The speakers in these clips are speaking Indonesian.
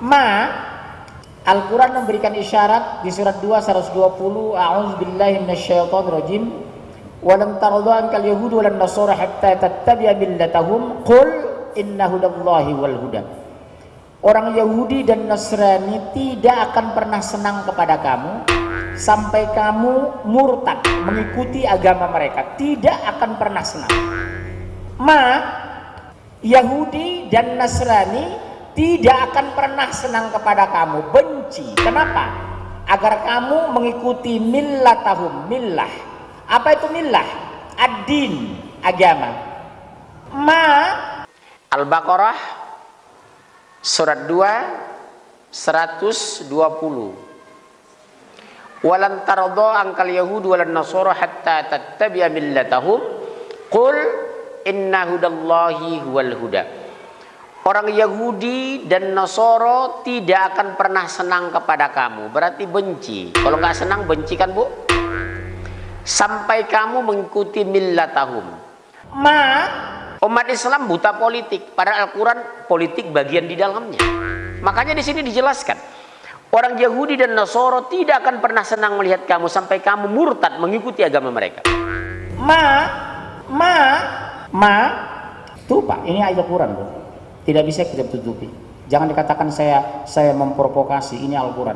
Ma, Al-Quran memberikan isyarat di surat 2 120, a'udzubillahi minasyaitonirrajim, walan tarda ankal yahudu walan nasara hatta tattabi'a millatahum qul inna hudallahi wal huda. Orang Yahudi dan Nasrani tidak akan pernah senang kepada kamu sampai kamu murtad mengikuti agama mereka. Tidak akan pernah senang. Yahudi dan Nasrani tidak akan pernah senang kepada kamu, benci. Kenapa? Agar kamu mengikuti millatahum, millah. Apa itu millah? Ad-din, agama. Al-Baqarah surat 2 120. Walan tarda ankal yahudu walan nasara hatta tattabi'a millatahum qul inna hudallahi huwal huda. Orang Yahudi dan Nasara tidak akan pernah senang kepada kamu, berarti benci. Kalau nggak senang, benci kan Bu? Sampai kamu mengikuti millatahum. Umat Islam buta politik, padahal Al-Quran politik bagian di dalamnya. Makanya di sini dijelaskan, orang Yahudi dan Nasara tidak akan pernah senang melihat kamu sampai kamu murtad mengikuti agama mereka. Tuh Pak, ini ayat Al-Quran Bu. Tidak bisa kita tutupi. Jangan dikatakan saya memprovokasi, ini Al-Quran.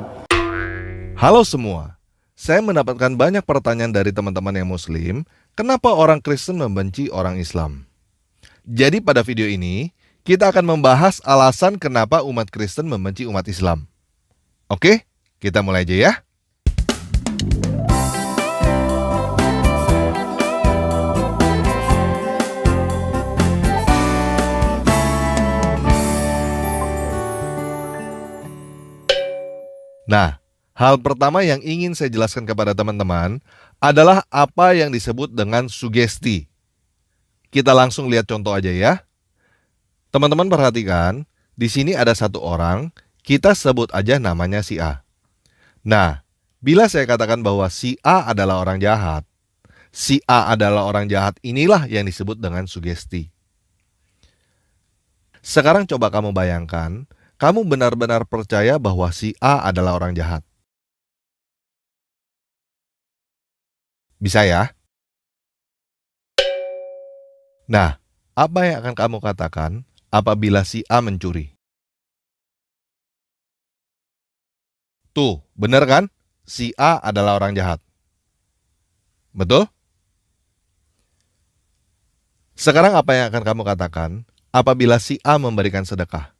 Halo semua, saya mendapatkan banyak pertanyaan dari teman-teman yang Muslim, kenapa orang Kristen membenci orang Islam? Jadi pada video ini, kita akan membahas alasan kenapa umat Kristen membenci umat Islam. Oke, kita mulai aja ya. Nah, hal pertama yang ingin saya jelaskan kepada teman-teman adalah apa yang disebut dengan sugesti. Kita langsung lihat contoh aja ya. Teman-teman perhatikan, di sini ada satu orang, kita sebut aja namanya si A. Nah, bila saya katakan bahwa si A adalah orang jahat, si A adalah orang jahat, inilah yang disebut dengan sugesti. Sekarang coba kamu bayangkan, kamu benar-benar percaya bahwa si A adalah orang jahat. Bisa ya? Nah, apa yang akan kamu katakan apabila si A mencuri? Tuh, benar kan? Si A adalah orang jahat. Betul? Sekarang apa yang akan kamu katakan apabila si A memberikan sedekah?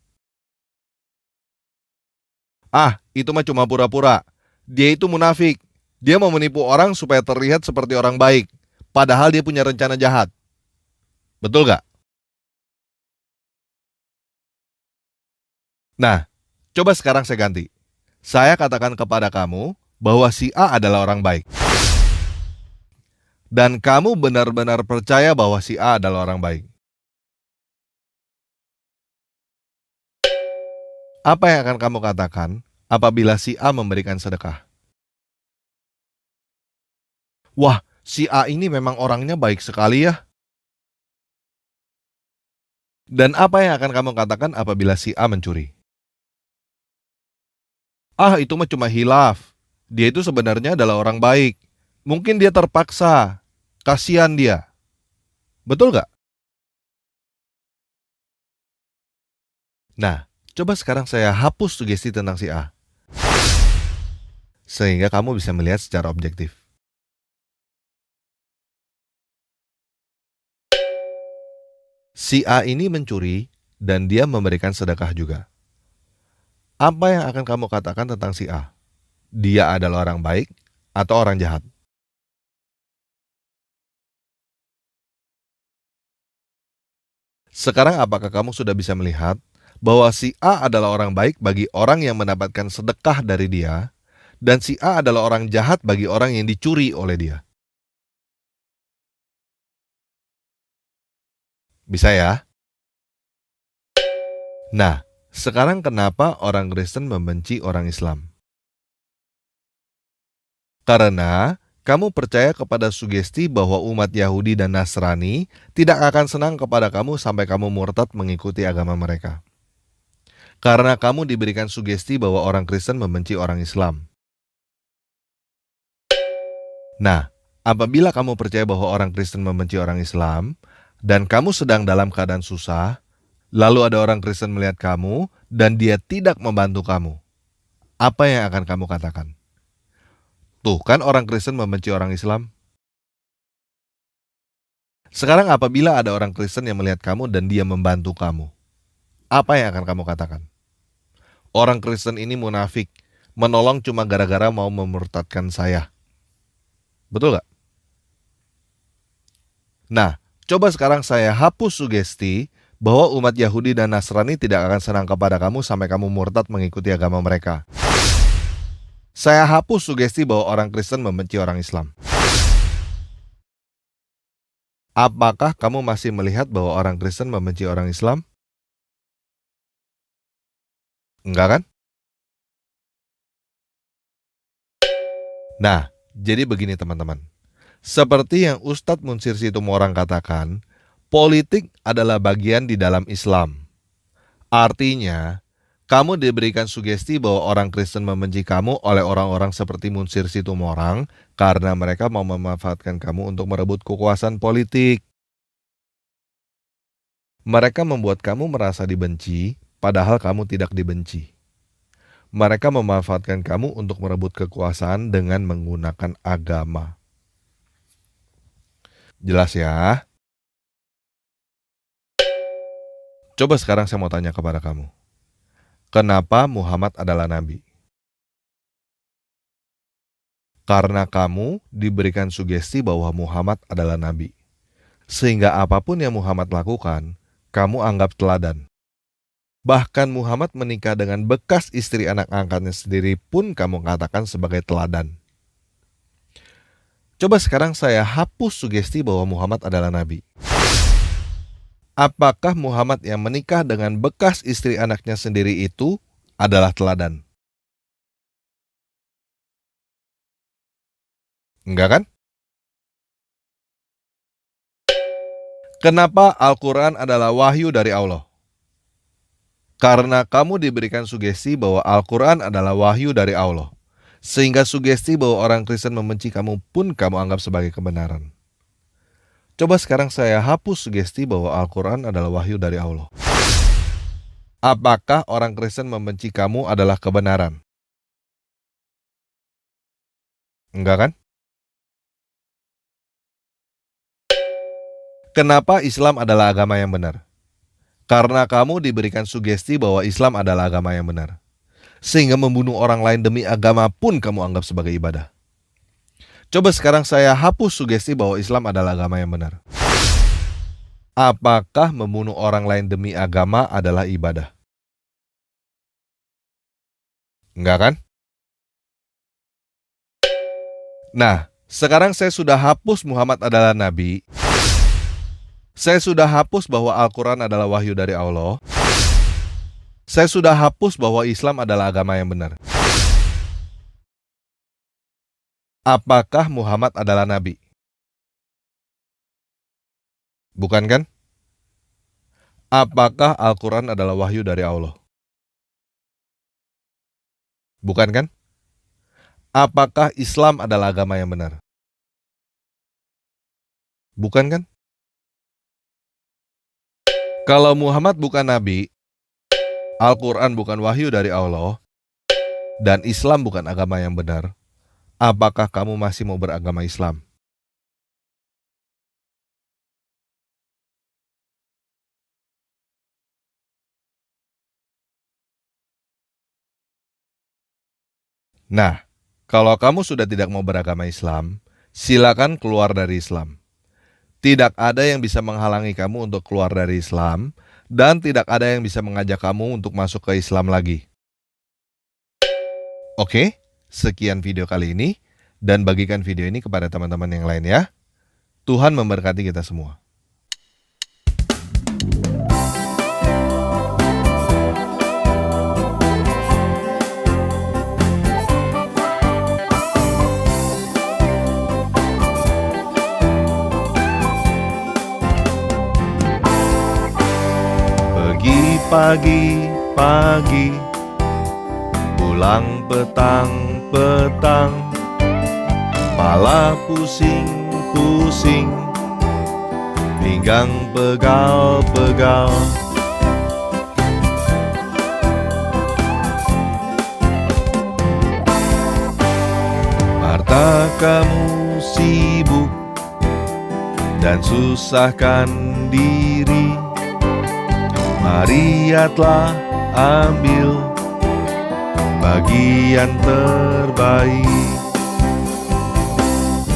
Ah, itu mah cuma pura-pura. Dia itu munafik. Dia mau menipu orang supaya terlihat seperti orang baik. Padahal dia punya rencana jahat. Betul gak? Nah, coba sekarang saya ganti. Saya katakan kepada kamu bahwa si A adalah orang baik. Dan kamu benar-benar percaya bahwa si A adalah orang baik. Apa yang akan kamu katakan apabila si A memberikan sedekah? Wah, si A ini memang orangnya baik sekali ya. Dan apa yang akan kamu katakan apabila si A mencuri? Ah, itu mah cuma hilaf. Dia itu sebenarnya adalah orang baik. Mungkin dia terpaksa. Kasihan dia. Betul gak? Nah, coba sekarang saya hapus sugesti tentang si A. Sehingga kamu bisa melihat secara objektif. Si A ini mencuri dan dia memberikan sedekah juga. Apa yang akan kamu katakan tentang si A? Dia adalah orang baik atau orang jahat? Sekarang apakah kamu sudah bisa melihat bahwa si A adalah orang baik bagi orang yang mendapatkan sedekah dari dia, dan si A adalah orang jahat bagi orang yang dicuri oleh dia? Bisa ya? Nah, sekarang kenapa orang Kristen membenci orang Islam? Karena kamu percaya kepada sugesti bahwa umat Yahudi dan Nasrani tidak akan senang kepada kamu sampai kamu murtad mengikuti agama mereka. Karena kamu diberikan sugesti bahwa orang Kristen membenci orang Islam. Nah, apabila kamu percaya bahwa orang Kristen membenci orang Islam, dan kamu sedang dalam keadaan susah, lalu ada orang Kristen melihat kamu, dan dia tidak membantu kamu, apa yang akan kamu katakan? Tuh kan orang Kristen membenci orang Islam. Sekarang apabila ada orang Kristen yang melihat kamu dan dia membantu kamu, apa yang akan kamu katakan? Orang Kristen ini munafik, menolong cuma gara-gara mau memurtadkan saya. Betul gak? Nah, coba sekarang saya hapus sugesti bahwa umat Yahudi dan Nasrani tidak akan senang kepada kamu sampai kamu murtad mengikuti agama mereka. Saya hapus sugesti bahwa orang Kristen membenci orang Islam. Apakah kamu masih melihat bahwa orang Kristen membenci orang Islam? Enggak kan? Nah, jadi begini teman-teman. Seperti yang Ustadz Munsir Situmorang katakan, politik adalah bagian di dalam Islam. Artinya, kamu diberikan sugesti bahwa orang Kristen membenci kamu oleh orang-orang seperti Munsir Situmorang karena mereka mau memanfaatkan kamu untuk merebut kekuasaan politik. Mereka membuat kamu merasa dibenci, padahal kamu tidak dibenci. Mereka memanfaatkan kamu untuk merebut kekuasaan dengan menggunakan agama. Jelas ya? Coba sekarang saya mau tanya kepada kamu. Kenapa Muhammad adalah nabi? Karena kamu diberikan sugesti bahwa Muhammad adalah nabi. Sehingga apapun yang Muhammad lakukan, kamu anggap teladan. Bahkan Muhammad menikah dengan bekas istri anak angkatnya sendiri pun kamu katakan sebagai teladan. Coba sekarang saya hapus sugesti bahwa Muhammad adalah nabi. Apakah Muhammad yang menikah dengan bekas istri anaknya sendiri itu adalah teladan? Enggak kan? Kenapa Al-Quran adalah wahyu dari Allah? Karena kamu diberikan sugesti bahwa Al-Quran adalah wahyu dari Allah. Sehingga sugesti bahwa orang Kristen membenci kamu pun kamu anggap sebagai kebenaran. Coba sekarang saya hapus sugesti bahwa Al-Quran adalah wahyu dari Allah. Apakah orang Kristen membenci kamu adalah kebenaran? Enggak kan? Kenapa Islam adalah agama yang benar? Karena kamu diberikan sugesti bahwa Islam adalah agama yang benar. Sehingga membunuh orang lain demi agama pun kamu anggap sebagai ibadah. Coba sekarang saya hapus sugesti bahwa Islam adalah agama yang benar. Apakah membunuh orang lain demi agama adalah ibadah? Enggak kan? Nah, sekarang saya sudah hapus Muhammad adalah nabi. Saya sudah hapus bahwa Al-Quran adalah wahyu dari Allah. Saya sudah hapus bahwa Islam adalah agama yang benar. Apakah Muhammad adalah nabi? Bukan kan? Apakah Al-Quran adalah wahyu dari Allah? Bukan kan? Apakah Islam adalah agama yang benar? Bukan kan? Kalau Muhammad bukan nabi, Al-Quran bukan wahyu dari Allah, dan Islam bukan agama yang benar, apakah kamu masih mau beragama Islam? Nah, kalau kamu sudah tidak mau beragama Islam, silakan keluar dari Islam. Tidak ada yang bisa menghalangi kamu untuk keluar dari Islam, dan tidak ada yang bisa mengajak kamu untuk masuk ke Islam lagi. Oke, sekian video kali ini, dan bagikan video ini kepada teman-teman yang lain ya. Tuhan memberkati kita semua. Pagi pagi, pulang petang-petang, kepala pusing-pusing, pinggang pegal-pegal. Harta kamu sibuk dan susahkan diri, mariatlah ambil bagian terbaik.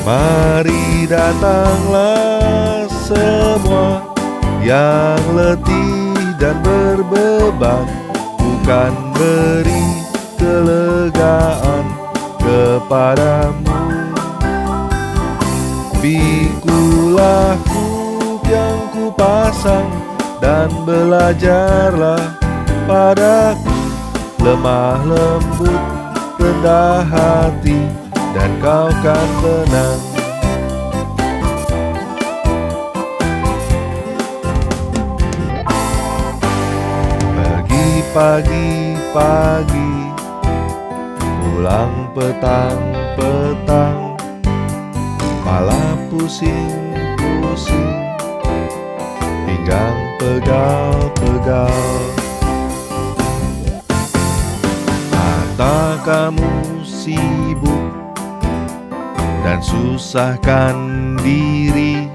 Mari datanglah semua yang letih dan berbeban, bukan beri kelegaan kepadamu. Pikulah kuk yang kupasang dan belajarlah padaku, lemah lembut, rendah hati, dan kau kan tenang. Pergi pagi-pagi, pulang petang-petang, kepala pusing-pusing, pinggang pegal-pegal. Harta kamu sibuk dan susahkan diri,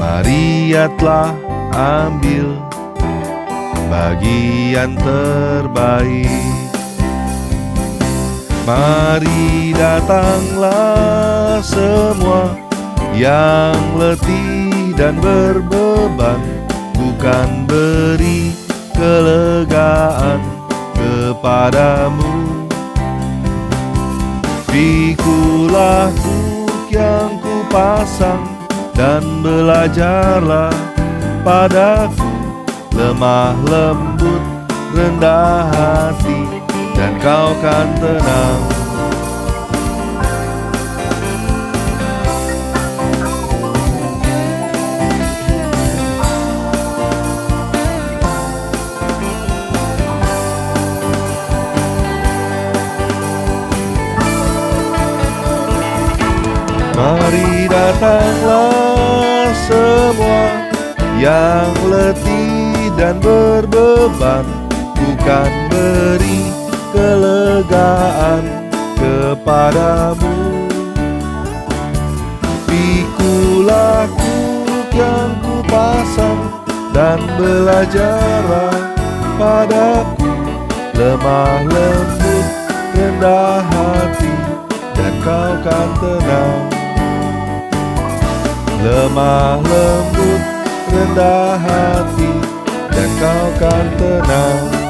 mariatlah ambil bagian terbaik. Mari datanglah semua yang letih dan berbeban, bukan beri kelegaan kepadamu. Pikulah kuk yang kupasang dan belajarlah padaku, lemah lembut, rendah hati, dan kau kan tenang. Mari datanglah semua yang letih dan berbeban, bukan beri kelegaan kepadamu. Pikulah kuk yang kupasang dan belajarlah padaku, lemah lembut, rendah hati, dan kau kan tenang. Lemah lembut, rendah hati, dan kau kan tenang.